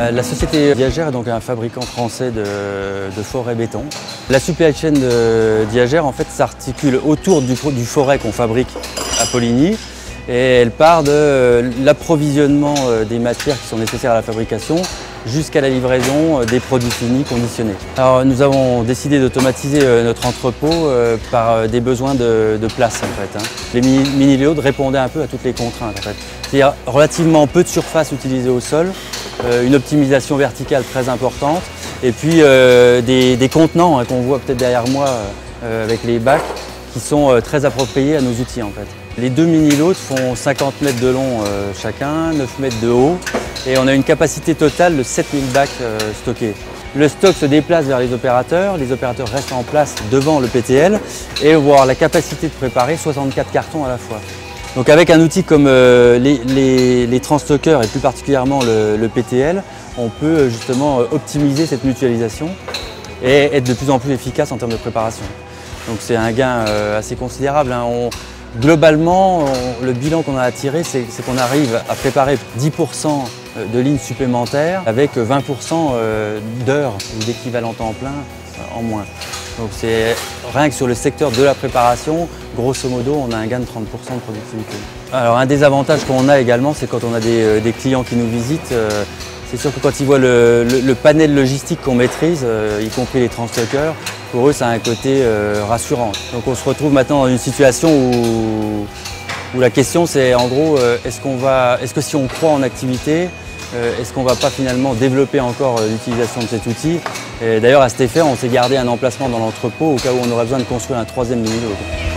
La société Diagère est donc un fabricant français de forêt béton. La supply chain de Diagère en fait s'articule autour du forêt qu'on fabrique à Poligny et elle part de l'approvisionnement des matières qui sont nécessaires à la fabrication jusqu'à la livraison des produits finis conditionnés. Alors nous avons décidé d'automatiser notre entrepôt par des besoins de place en fait. Les mini-léodes répondaient un peu à toutes les contraintes en fait. C'est-à-dire relativement peu de surface utilisée au sol, une optimisation verticale très importante et puis des contenants qu'on voit peut-être derrière moi avec les bacs qui sont très appropriés à nos outils en fait. Les deux mini-loads font 50 mètres de long chacun, 9 mètres de haut et on a une capacité totale de 7000 bacs stockés. Le stock se déplace vers les opérateurs restent en place devant le PTL et vont avoir la capacité de préparer 64 cartons à la fois. Donc avec un outil comme les transstockers et plus particulièrement le PTL, on peut justement optimiser cette mutualisation et être de plus en plus efficace en termes de préparation. Donc c'est un gain assez considérable. Globalement, le bilan qu'on a à tirer, c'est qu'on arrive à préparer 10% de lignes supplémentaires avec 20% d'heures ou d'équivalent temps plein en moins. Donc c'est rien que sur le secteur de la préparation, grosso modo, on a un gain de 30% de productivité. Alors un des avantages qu'on a également, c'est quand on a des clients qui nous visitent, c'est sûr que quand ils voient le panel logistique qu'on maîtrise, y compris les transstockers, pour eux ça a un côté rassurant. Donc on se retrouve maintenant dans une situation où la question c'est en gros, est-ce que si on croit en activité, est-ce qu'on ne va pas finalement développer encore l'utilisation de cet outil? D'ailleurs à cet effet, on s'est gardé un emplacement dans l'entrepôt au cas où on aurait besoin de construire un troisième mini-load.